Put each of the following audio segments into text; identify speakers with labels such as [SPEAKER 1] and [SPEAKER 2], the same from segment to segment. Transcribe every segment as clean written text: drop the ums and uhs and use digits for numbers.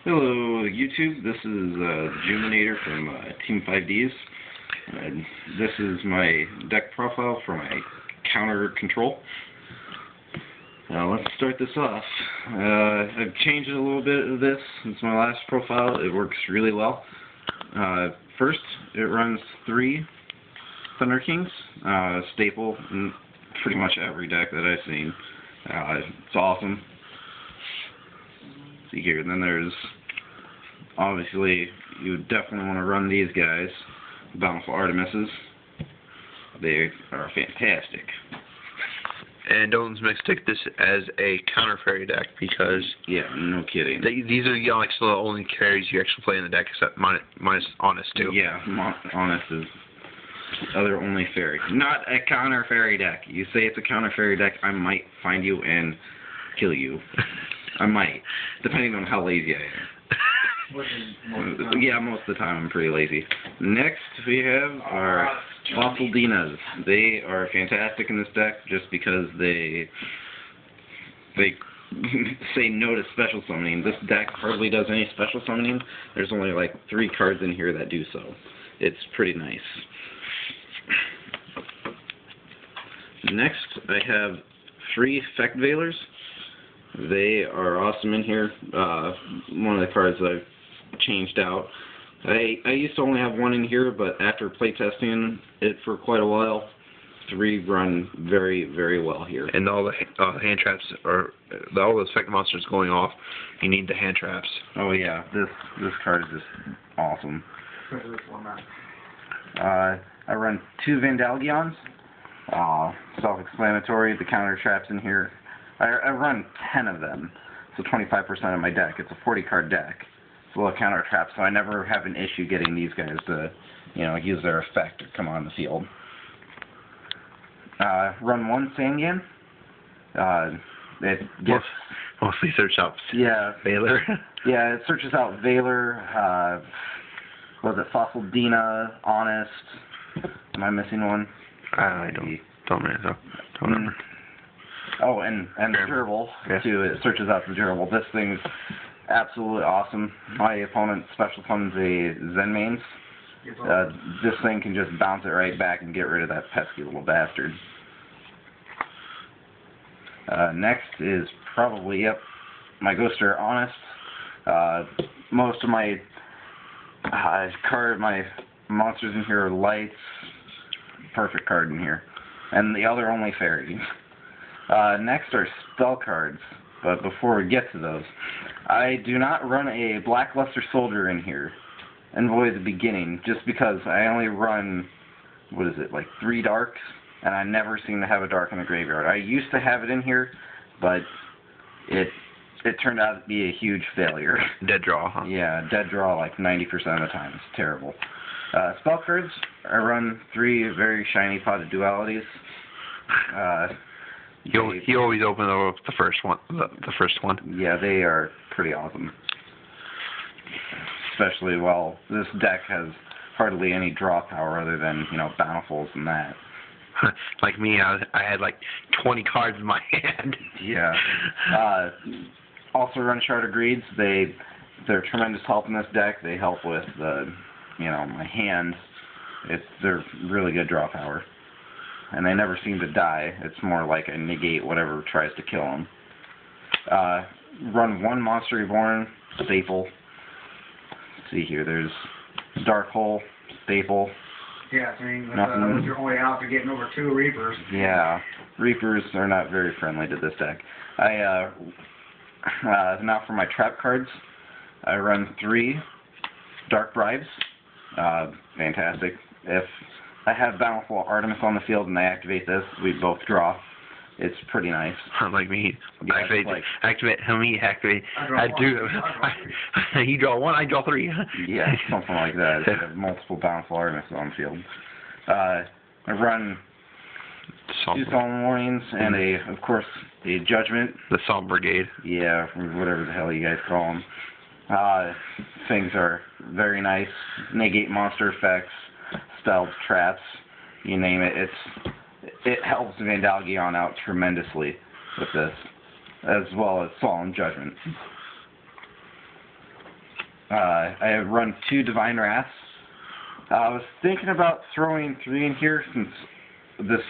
[SPEAKER 1] Hello YouTube, this is Juminator from Team 5Ds. This is my deck profile for my counter control. Let's start this off. I've changed a little bit of this since my last profile. It works really well. First, it runs 3 Thunder Kings, staple in pretty much every deck that I've seen. It's awesome. See here, and then there's, obviously, you would definitely want to run these guys, Bountiful Artemises. They are fantastic.
[SPEAKER 2] And don't mistake this as a counter fairy deck because
[SPEAKER 1] yeah, no kidding.
[SPEAKER 2] These are like the only carries you actually play in the deck, except minus Honest too.
[SPEAKER 1] Yeah, Honest is other only fairy, not a counter fairy deck. You say it's a counter fairy deck, I might find you and kill you. I might, depending on how lazy I am. Yeah, most of the time I'm pretty lazy. Next we have our Fossil Dinas. They are fantastic in this deck just because they say no to special summoning. This deck hardly does any special summoning. There's only like 3 cards in here that do so. It's pretty nice. Next I have 3 Effect Veilers. They are awesome in here. One of the cards that I've changed out. I used to only have 1 in here, but after playtesting it for quite a while, 3 run very, very well here.
[SPEAKER 2] And all the hand traps are all the effect monsters going off. You need the hand traps.
[SPEAKER 1] Oh yeah, this card is just awesome. I run 2 Vandalgions. Self-explanatory. The counter traps in here. I run 10 of them, so 25% of my deck. It's a 40-card deck. It's a little counter trap, so I never have an issue getting these guys to, use their effect or come on the field. Run 1 Sandian. It gets
[SPEAKER 2] mostly search out.
[SPEAKER 1] Yeah,
[SPEAKER 2] Veiler.
[SPEAKER 1] Yeah, it searches out Veiler. Was it Fossil Dina? Honest. Am I missing one?
[SPEAKER 2] I don't remember.
[SPEAKER 1] Oh, and Gerbil,
[SPEAKER 2] yeah.
[SPEAKER 1] too. It searches out the Gerbil. This thing's absolutely awesome. My opponent special summons a Zenmanes. This thing can just bounce it right back and get rid of that pesky little bastard. Next is probably, my Ghoster Honest. Most of my my monsters in here are lights. Perfect card in here. And the other only fairy. Next are spell cards, but before we get to those, I do not run a Blackluster Soldier in here, and avoid the beginning, just because I only run, like 3 darks, and I never seem to have a dark in the graveyard. I used to have it in here, but it turned out to be a huge failure.
[SPEAKER 2] Dead draw, huh?
[SPEAKER 1] Yeah, dead draw like 90% of the time. It's terrible. Spell cards, I run 3 very shiny potted dualities.
[SPEAKER 2] He always opens up the first one. The first one.
[SPEAKER 1] Yeah, they are pretty awesome. Especially, well, this deck has hardly any draw power other than, bountifuls and that.
[SPEAKER 2] Like me, I had like 20 cards in my hand.
[SPEAKER 1] Yeah. Also run Shard of Greeds. They're tremendous help in this deck. They help with my hand. They're really good draw power. And they never seem to die. It's more like a negate whatever tries to kill them. Run 1 Monster Reborn, staple. Let's see here, there's Dark Hole, staple.
[SPEAKER 3] Yeah, I mean, that was your only out to getting over 2 Reapers.
[SPEAKER 1] Yeah, Reapers are not very friendly to this deck. Now for my trap cards, I run 3 Dark Bribes. Fantastic. If I have Bountiful Artemis on the field and I activate this, we both draw. It's pretty nice.
[SPEAKER 2] Like me.
[SPEAKER 1] Yeah,
[SPEAKER 2] activate. You draw 1, I draw 3.
[SPEAKER 1] Yeah, something like that. I have multiple Bountiful Artemis on the field. I run 2 Solemn Warnings and of course, a Judgment.
[SPEAKER 2] The Solemn Brigade.
[SPEAKER 1] Yeah, whatever the hell you guys call them. Things are very nice. Negate monster effects. Spells, traps, you name it. It helps Vandalgion out tremendously with this, as well as Solemn Judgment. I run 2 Divine Wraths. I was thinking about throwing 3 in here since this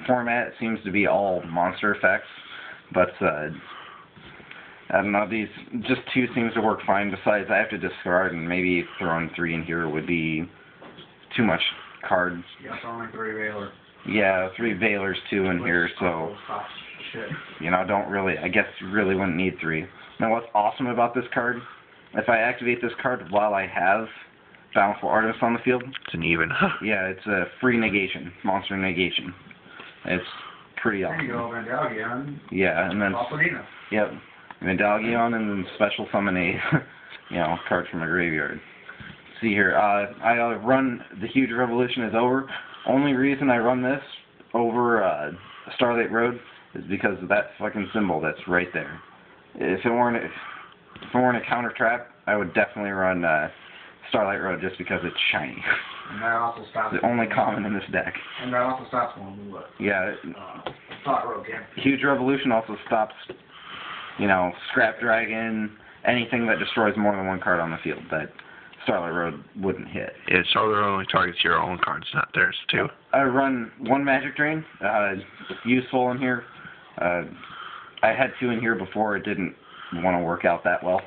[SPEAKER 1] format seems to be all monster effects, but I don't know, these just 2 seems to work fine. Besides, I have to discard, and maybe throwing 3 in here would be too much cards.
[SPEAKER 3] Yeah, it's only 3 Valor.
[SPEAKER 1] Yeah, 3 Valors, 2 in here, so don't really. I guess you really wouldn't need 3. Now, what's awesome about this card? If I activate this card while I have Bountiful Artemis on the field,
[SPEAKER 2] It's an even.
[SPEAKER 1] yeah, it's a free negation, monster negation. It's pretty
[SPEAKER 3] There you
[SPEAKER 1] awesome.
[SPEAKER 3] go, Vendalgion.
[SPEAKER 1] Yeah, and then
[SPEAKER 3] Pasadena.
[SPEAKER 1] yep, Vendalgion, and then special summon a card from a graveyard. See here, I run the Huge Revolution is over. Only reason I run this over Starlight Road is because of that fucking symbol that's right there. If it weren't a counter trap, I would definitely run Starlight Road just because it's shiny.
[SPEAKER 3] And that also stops.
[SPEAKER 1] It's the only common in this deck.
[SPEAKER 3] And that also stops one blue look.
[SPEAKER 1] Yeah,
[SPEAKER 3] Thought Road, yeah.
[SPEAKER 1] Huge Revolution also stops, Scrap Dragon, anything that destroys more than 1 card on the field that Starlight Road wouldn't hit.
[SPEAKER 2] Yeah, Starlight Road only targets your own cards, not theirs, too.
[SPEAKER 1] I run 1 Magic Drain, useful in here. I had 2 in here before, it didn't want to work out that well.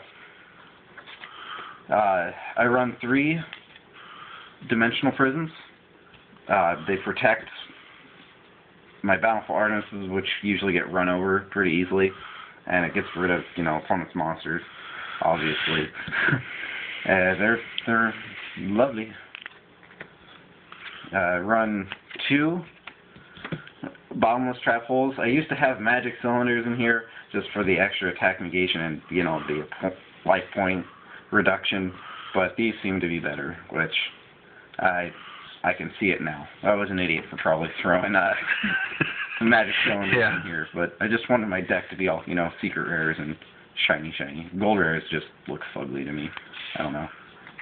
[SPEAKER 1] I run 3 Dimensional Prisons. They protect my Bountiful Artemises, which usually get run over pretty easily, and it gets rid of, opponent's monsters, obviously. They're lovely. Run 2 Bottomless Trap Holes. I used to have Magic Cylinders in here just for the extra attack negation and, the life point reduction, but these seem to be better, which I can see it now. I was an idiot for probably throwing some Magic Cylinders in here, but I just wanted my deck to be all, secret rares and shiny. Gold rares just look fugly to me. I don't know.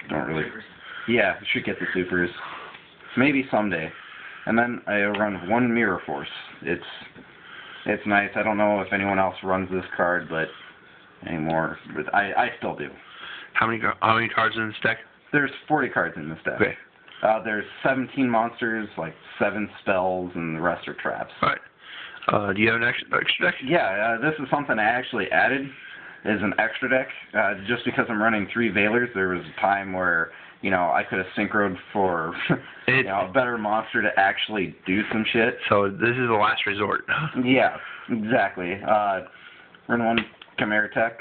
[SPEAKER 1] Don't really. Yeah, I should get the supers. Maybe someday. And then I run 1 Mirror Force. It's nice. I don't know if anyone else runs this card, but anymore. But I still do.
[SPEAKER 2] How many cards in this deck?
[SPEAKER 1] There's 40 cards in this deck.
[SPEAKER 2] Okay.
[SPEAKER 1] There's 17 monsters, like 7 spells, and the rest are traps.
[SPEAKER 2] Alright. Do you have an extra deck?
[SPEAKER 1] Yeah, this is something I actually added as an extra deck. Just because I'm running 3 Valors, there was a time where, I could have synchroed for a better monster to actually do some shit.
[SPEAKER 2] So this is the last resort.
[SPEAKER 1] Yeah, exactly. Run 1 Chimera Tech.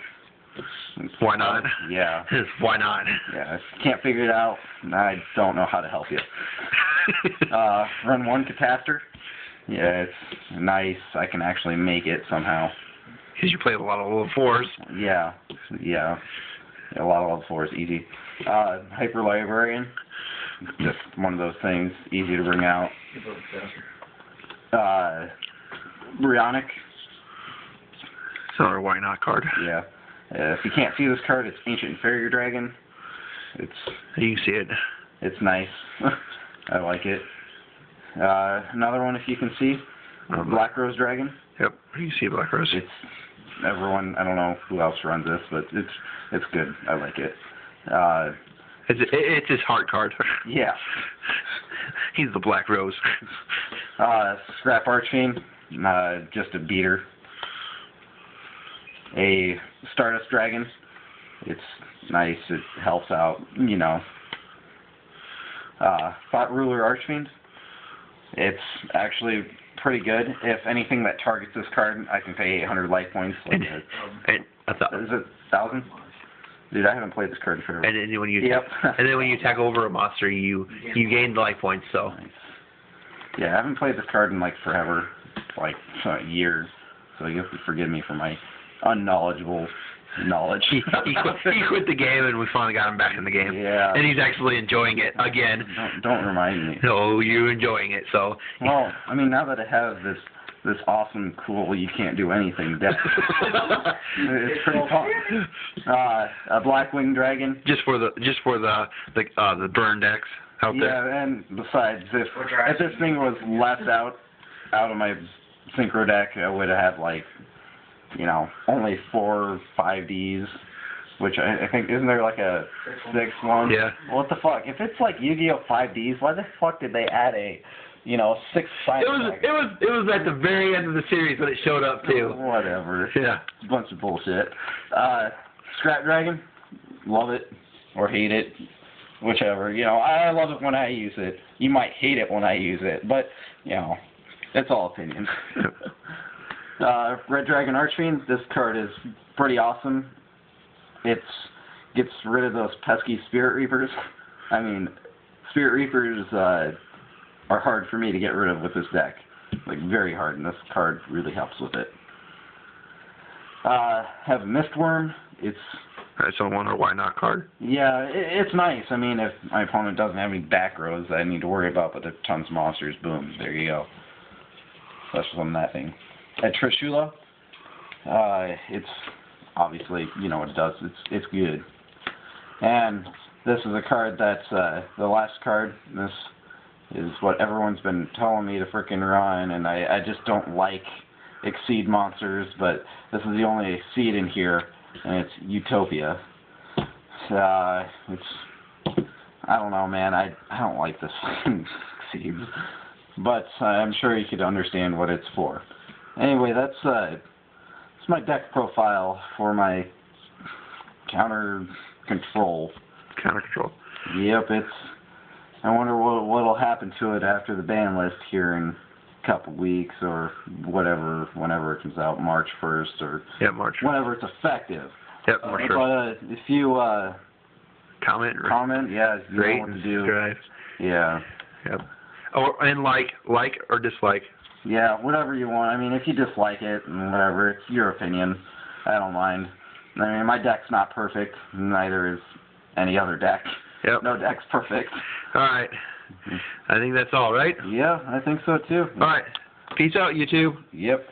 [SPEAKER 2] Why not?
[SPEAKER 1] Yeah.
[SPEAKER 2] Why not?
[SPEAKER 1] Yeah, if you can't figure it out, I don't know how to help you. Run 1 Catastor. Yeah, it's nice. I can actually make it somehow.
[SPEAKER 2] Because you play a lot of level 4s.
[SPEAKER 1] Yeah. A lot of level 4s, easy. Hyper Librarian. Just one of those things, easy to bring out. Brionic.
[SPEAKER 2] It's another why not card.
[SPEAKER 1] Yeah. If you can't see this card, it's Ancient Inferior Dragon.
[SPEAKER 2] You can see it.
[SPEAKER 1] It's nice. I like it. Another one, if you can see, Black Rose Dragon.
[SPEAKER 2] Yep, you can see Black Rose.
[SPEAKER 1] It's everyone. I don't know who else runs this, but it's good. I like it.
[SPEAKER 2] It's his heart card.
[SPEAKER 1] Yeah.
[SPEAKER 2] He's the Black Rose.
[SPEAKER 1] Scrap Archfiend, just a beater. A Stardust Dragon. It's nice. It helps out, Thought Ruler Archfiend. It's actually pretty good. If anything that targets this card, I can pay 800 life points. Like
[SPEAKER 2] and
[SPEAKER 1] is it 1,000? Dude, I haven't played this card in forever.
[SPEAKER 2] And then when you
[SPEAKER 1] yep.
[SPEAKER 2] And then when you attack over a monster, you gain life points. So.
[SPEAKER 1] Nice. Yeah, I haven't played this card in forever, years. So you have to forgive me for my unknowledgeable knowledge.
[SPEAKER 2] he quit the game, and we finally got him back in the game.
[SPEAKER 1] Yeah.
[SPEAKER 2] And he's actually enjoying it again.
[SPEAKER 1] Don't remind me.
[SPEAKER 2] No, you're enjoying it. So.
[SPEAKER 1] Well, I mean, now that I have this awesome, cool, you can't do anything deck, it's pretty fun. A Blackwing Dragon.
[SPEAKER 2] Just for the burn decks out there.
[SPEAKER 1] Yeah, and besides, if this thing was left out of my synchro deck, I would have had only 4 or 5 Ds, which I think, isn't there like a 6-1?
[SPEAKER 2] Yeah.
[SPEAKER 1] What the fuck? If it's like Yu-Gi-Oh! 5Ds, why the fuck did they add a, 6-sided
[SPEAKER 2] It was at the very end of the series when it showed up too.
[SPEAKER 1] Whatever.
[SPEAKER 2] Yeah.
[SPEAKER 1] It's a bunch of bullshit. Scrap Dragon, love it or hate it, whichever. I love it when I use it. You might hate it when I use it, but that's all opinion. Red Dragon Archfiend, this card is pretty awesome. It gets rid of those pesky Spirit Reapers. I mean, Spirit Reapers are hard for me to get rid of with this deck. Like, very hard, and this card really helps with it. Have Mistworm.
[SPEAKER 2] I just don't want a why not card.
[SPEAKER 1] Yeah, it's nice. I mean, if my opponent doesn't have any back rows that I need to worry about, but there are tons of monsters, boom, there you go. That's from that thing. At Trishula, it's obviously, what it does. It's good. And this is a card that's the last card. This is what everyone's been telling me to frickin' run, and I just don't like Exceed monsters, but this is the only Exceed in here, and it's Utopia. I don't know, man. I don't like this Exceeds, but I'm sure you could understand what it's for. Anyway, that's my deck profile for my counter control.
[SPEAKER 2] Counter control.
[SPEAKER 1] Yep, I wonder what'll happen to it after the ban list here in a couple weeks or whatever, whenever it comes out, March 1st or
[SPEAKER 2] March.
[SPEAKER 1] whenever it's effective.
[SPEAKER 2] Yep, March 1st.
[SPEAKER 1] But if you
[SPEAKER 2] comment,
[SPEAKER 1] yeah, you
[SPEAKER 2] rate,
[SPEAKER 1] know what to do.
[SPEAKER 2] subscribe.
[SPEAKER 1] Yeah.
[SPEAKER 2] Yep. And like or dislike.
[SPEAKER 1] Yeah, whatever you want. I mean, if you dislike it and whatever, it's your opinion. I don't mind. I mean, my deck's not perfect. Neither is any other deck.
[SPEAKER 2] Yep.
[SPEAKER 1] No deck's perfect.
[SPEAKER 2] All right. I think that's all, right?
[SPEAKER 1] Yeah, I think so too.
[SPEAKER 2] All right. Peace out, YouTube.
[SPEAKER 1] Yep.